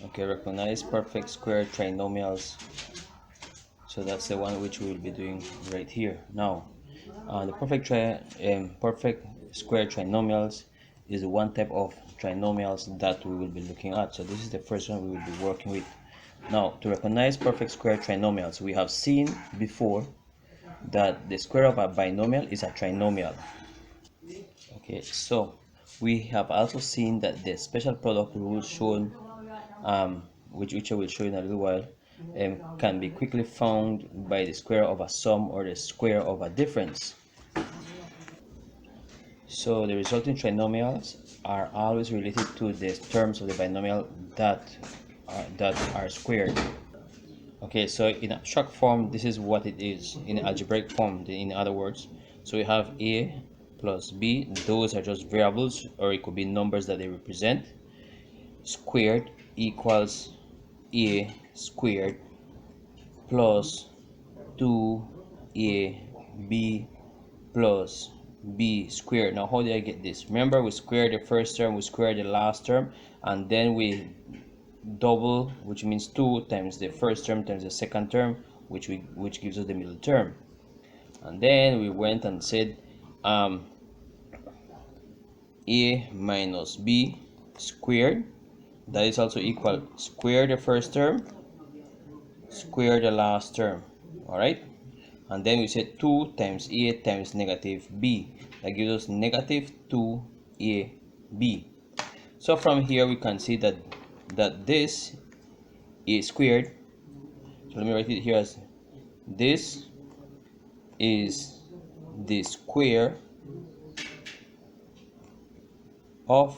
Okay, recognize perfect square trinomials. So that's the one which we will be doing right here. Now, the perfect square trinomials is one type of trinomials that we will be looking at. So this is the first one we will be working with. Now, to recognize perfect square trinomials, we have seen before that the square of a binomial is a trinomial. Okay, so we have also seen that the special product rule shown, which I will show in a little while, can be quickly found by the square of a sum or the square of a difference. So the resulting trinomials are always related to the terms of the binomial that are squared. Okay, so in abstract form, this is what it is. In algebraic form, in other words, so we have a plus b. Those are just variables, or it could be numbers that they represent. Squared equals a squared plus 2ab plus b squared. Now, how did I get this? Remember, we squared the first term, we squared the last term, and then we double, which means 2 times the first term times the second term, which gives us the middle term. And then we went and said a minus b squared, that is also equal square the first term, square the last term. All right, and then we said 2 times a times negative b, that gives us negative 2ab. So from here we can see that this is squared. So let me write it here as this is the square of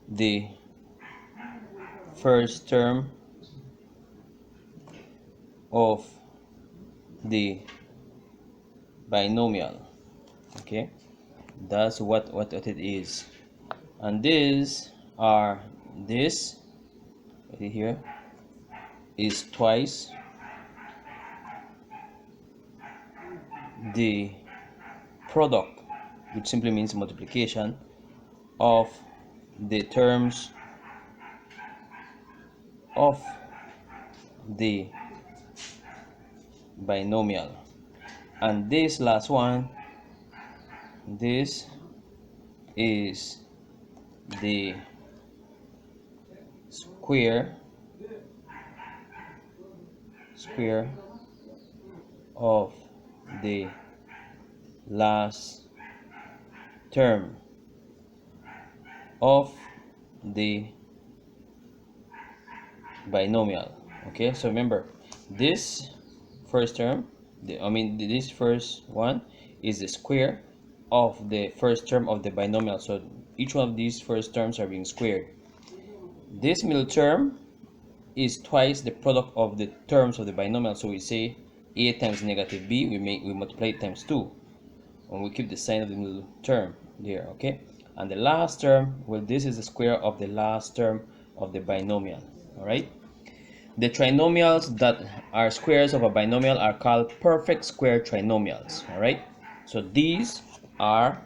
the first term of the binomial. Okay, that's what it is. And this right here is twice the product, which simply means multiplication of the terms of the binomial. And this last one, this is the square of the last term of the binomial. Okay, so remember, this first term, this first one is the square of the first term of the binomial. So each one of these first terms are being squared. This middle term is twice the product of the terms of the binomial. So we say a times negative b, we multiply it times 2, and we keep the sign of the middle term there. Okay, and the last term, well, this is the square of the last term of the binomial. All right, the trinomials that are squares of a binomial are called perfect square trinomials. All right, so these are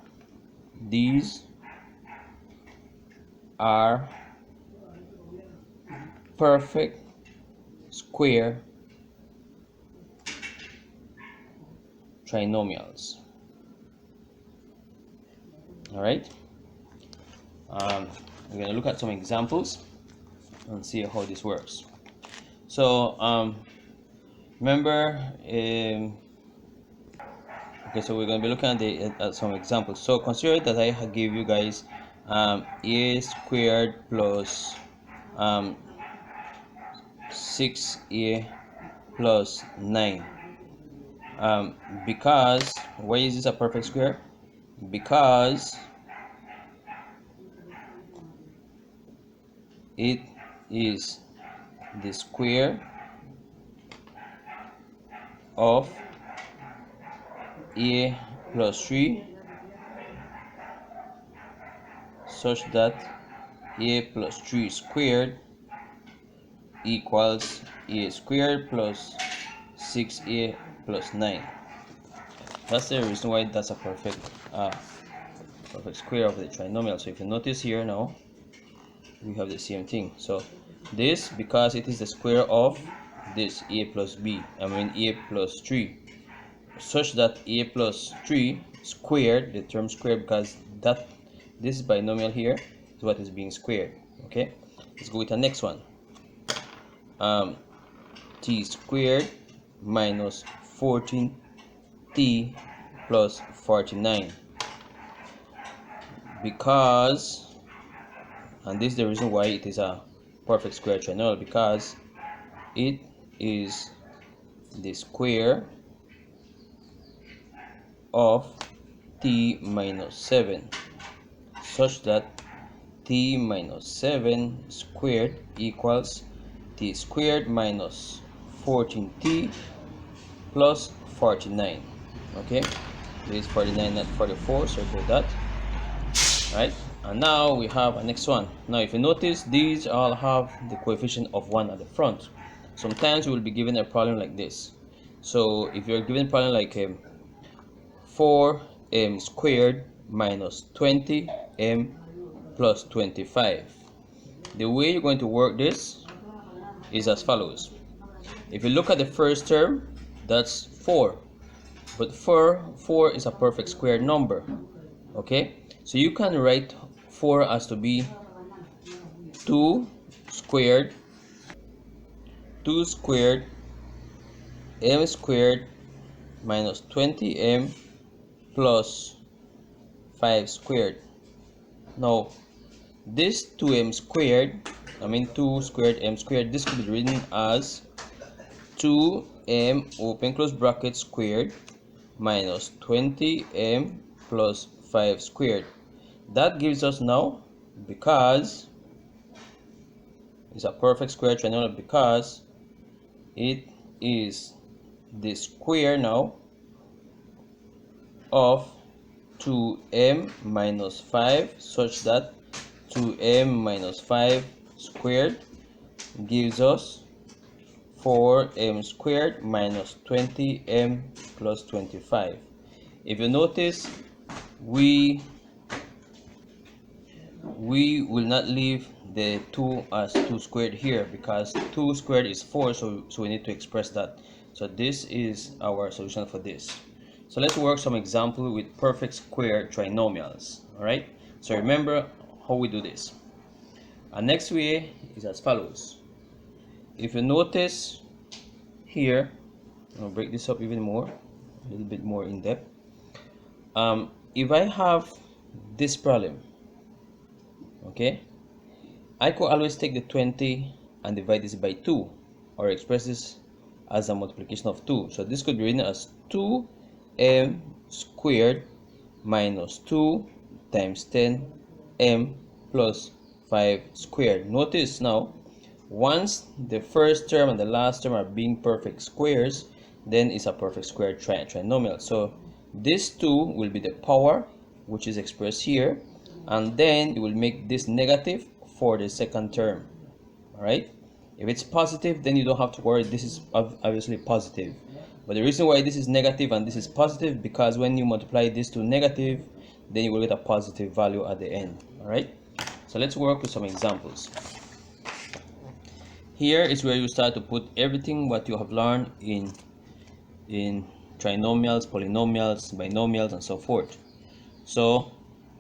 perfect square trinomials. All right, we're going to look at some examples and see how this works. So remember, okay, so we're going to be looking at some examples. So consider that I give you guys a squared plus 6a plus 9. Because, why is this a perfect square? Because it is the square of a plus 3 such that a plus 3 squared equals a squared plus 6a plus 9. That's the reason why that's a perfect square of the trinomial. So if you notice here now, we have the same thing. So this because it is the square of this a plus b, a plus 3, such that a plus 3 squared, the term squared, because that this binomial here is what is being squared. Okay, let's go with the next one. T squared minus 14t plus 49, because, and this is the reason why it is a perfect square trinomial, because it is the square of t minus 7, such that t minus 7 squared equals t squared minus 14t plus 49. Okay, this is 49, not 44, so do that. Right, and now we have a next one. Now if you notice, these all have the coefficient of 1 at the front. Sometimes you will be given a problem like this. So if you're given a problem like 4m squared minus 20m plus 25, the way you're going to work this is as follows. If you look at the first term, that's 4, but 4 is a perfect square number. Okay, so you can write 4 as to be 2 squared m squared minus 20m plus 5 squared. Now this 2m squared, 2 squared m squared, this could be written as 2m open close bracket squared minus 20m plus 5 squared. That gives us now, because it's a perfect square trinomial, because it is the square now of 2m minus 5, such that 2m minus 5 squared gives us 4m squared minus 20m plus 25. If you notice, we will not leave the 2 as 2 squared here, because 2 squared is 4, so we need to express that. So this is our solution for this. So let's work some example with perfect square trinomials. All right, so remember how we do this. Our next way is as follows. If you notice here, I'll break this up even more, a little bit more in depth. If I have this problem, okay, I could always take the 20 and divide this by 2, or express this as a multiplication of 2. So this could be written as 2m squared minus 2 times 10m plus 5 squared. Notice now, once the first term and the last term are being perfect squares, then it's a perfect square trinomial. So this 2 will be the power, which is expressed here, and then you will make this negative for the second term. All right, if it's positive, then you don't have to worry, this is obviously positive. But the reason why this is negative and this is positive, because when you multiply this to negative, then you will get a positive value at the end. All right, so let's work with some examples. Here is where you start to put everything what you have learned in trinomials, polynomials, binomials, and so forth. So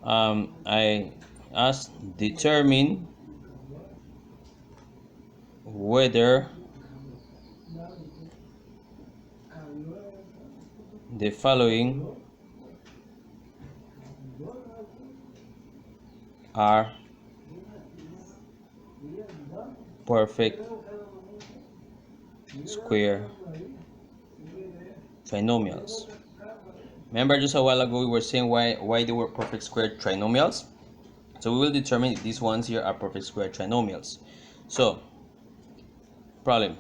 I asked, determine whether the following are perfect square trinomials. Remember, just a while ago we were saying why they were perfect square trinomials. So we will determine if these ones here are perfect square trinomials. So problem: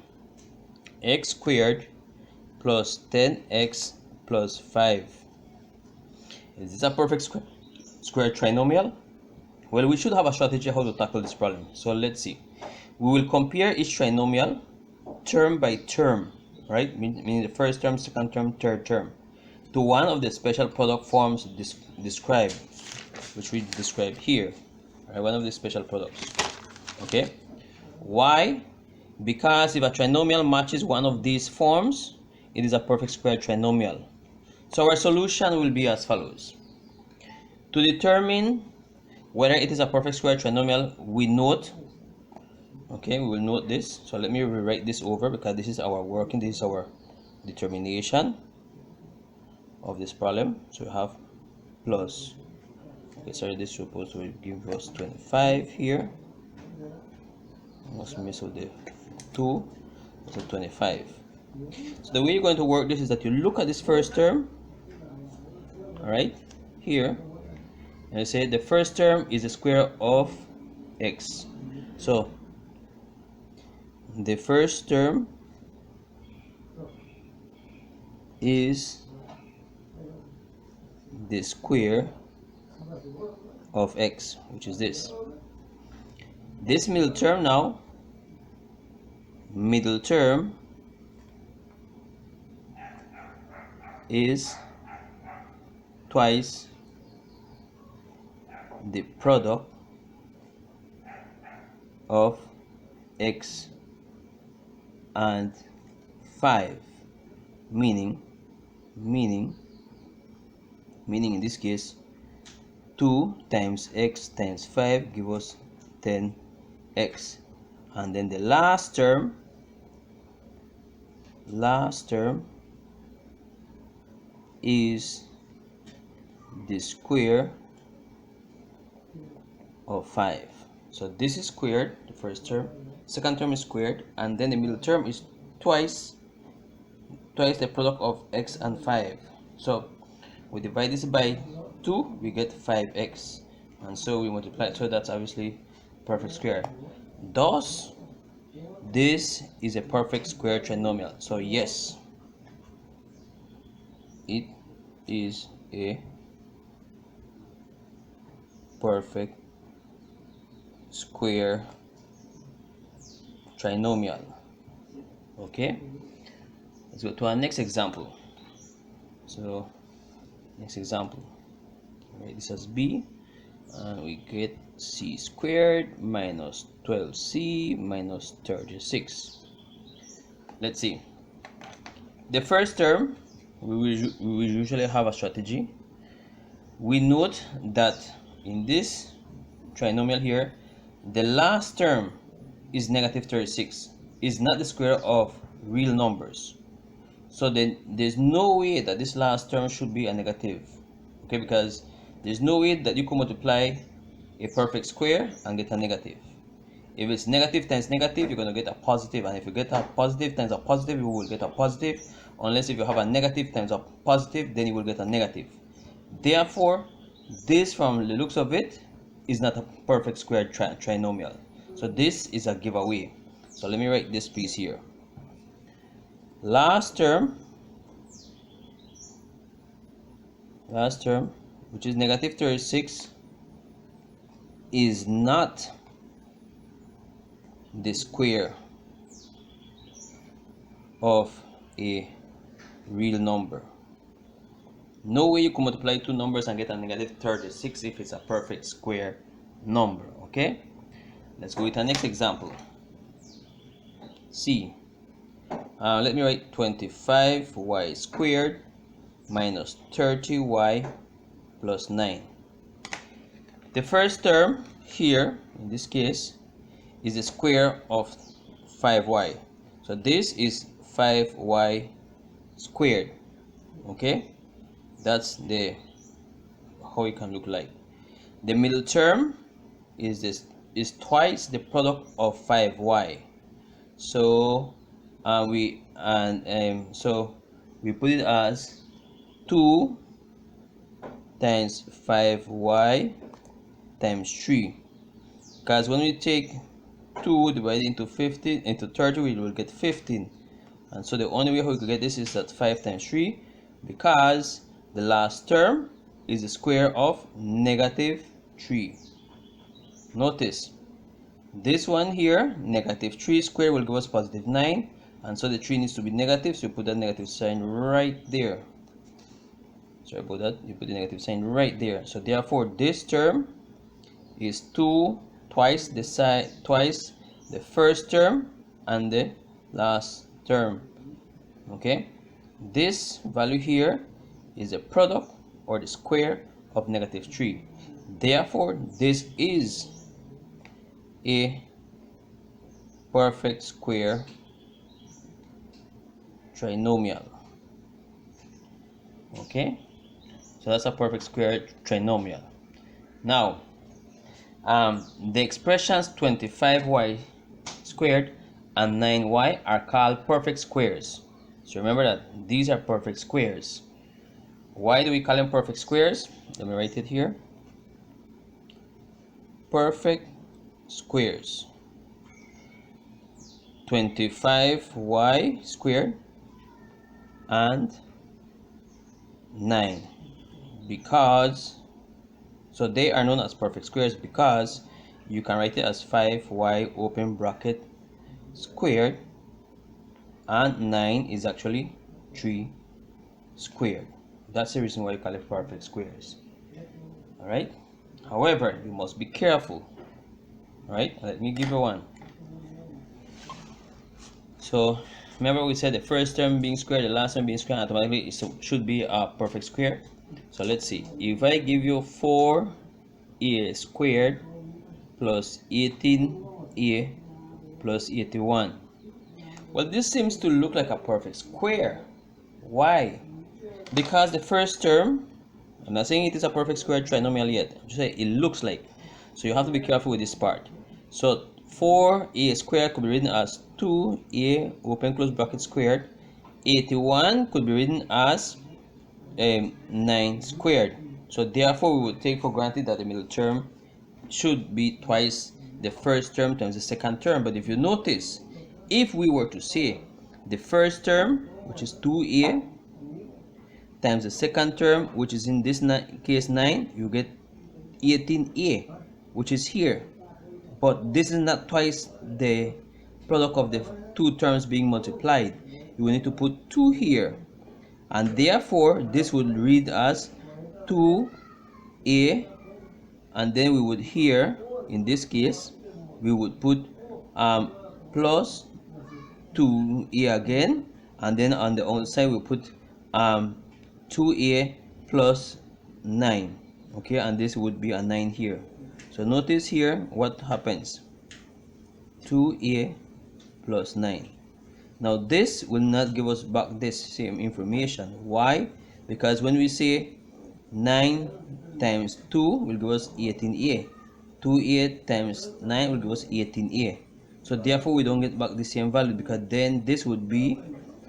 x squared plus 10x plus 5. Is this a perfect square trinomial? Well, we should have a strategy how to tackle this problem. So let's see. We will compare each trinomial term by term, right? Meaning the first term, second term, third term, to one of the special product forms described, which we describe here, right? One of the special products. Okay. Why? Because if a trinomial matches one of these forms, it is a perfect square trinomial. So our solution will be as follows. To determine whether it is a perfect square trinomial, we note, okay, we will note this. So let me rewrite this over because this is our working, this is our determination of this problem. So we have plus, okay, sorry, this is supposed to give us 25 here. I must miss with the 2, so 25. So the way you're going to work this is that you look at this first term, all right, here, and you say the first term is the square of x. So the first term is the square of x, which is this. This middle term now, middle term is twice the product of x and 5, meaning in this case 2 times x times 5 give us 10x, and then the last term is the square of 5. So this is squared, the first term, second term is squared, and then the middle term is twice the product of x and 5. So we divide this by 2, we get 5x, and so we multiply, so that's obviously perfect square. Thus this is a perfect square trinomial. So yes, it is a perfect square trinomial. Okay, let's go to our next example. So next example, right, this is b, and we get c squared minus 12c minus 36. Let's see. The first term, we will usually have a strategy. We note that in this trinomial here, the last term is negative 36, is not the square of real numbers. So then there's no way that this last term should be a negative, okay, because there's no way that you can multiply a perfect square and get a negative. If it's negative times negative, you're going to get a positive, and if you get a positive times a positive, you will get a positive, unless if you have a negative times a positive, then you will get a negative. Therefore, this, from the looks of it, is not a perfect square trinomial. So this is a giveaway. So let me write this piece here. Last term, which is negative 36, is not the square of a real number. No way you can multiply two numbers and get a negative 36 if it's a perfect square number. Okay, let's go with the next example. C. Let me write 25y squared minus 30y plus 9. The first term here, in this case, is the square of 5y. So this is 5y squared. Okay, that's the how it can look like. The middle term is twice the product of 5y. So so we put it as 2 times 5y times 3, because when we take 2 divided into 15 into 30, we will get 15, and so the only way we could get this is that 5 times 3, because the last term is the square of negative 3. Notice this one here, negative 3 squared, will give us positive 9, and so the 3 needs to be negative, so you put that negative sign right there. Sorry about that, you put the negative sign right there. So therefore this term is twice the first term and the last term. Okay, this value here is the product or the square of -3. Therefore, this is a perfect square trinomial. Okay, so that's a perfect square trinomial. Now, the expressions 25y squared and 9y are called perfect squares. So remember that these are perfect squares. Why do we call them perfect squares? Let me write it here. Perfect squares. 25y squared and 9, because so they are known as perfect squares because you can write it as 5y open bracket squared, and 9 is actually 3 squared. That's the reason why you call it perfect squares. All right, however, you must be careful. All right, let me give you one. So remember, we said the first term being squared, the last term being squared, automatically it should be a perfect square. So let's see, if I give you 4a squared plus 18a plus 81, well, this seems to look like a perfect square. Why? Because the first term, I'm not saying it is a perfect square trinomial yet, I'm just saying it looks like. So you have to be careful with this part. So 4a squared could be written as 2a open close bracket squared. 81 could be written as 9 squared. So therefore we would take for granted that the middle term should be twice the first term times the second term. But if you notice, if we were to say the first term, which is 2a, times the second term, which is in this case 9, you get 18a, which is here. But this is not twice the product of the two terms being multiplied. You will need to put 2 here, and therefore this would read as 2a, and then we would here, in this case, we would put plus 2a again, and then on the other side we put 2a plus 9. Okay, and this would be a 9 here. So notice here what happens: 2a plus 9. Now this will not give us back this same information. Why? Because when we say 9 times 2 will give us 18a, 2a times 9 will give us 18a. So therefore we don't get back the same value, because then this would be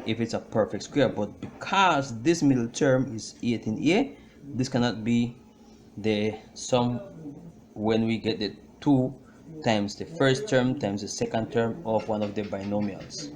if it's a perfect square. But because this middle term is 18a, this cannot be the sum when we get the 2 times the first term times the second term of one of the binomials.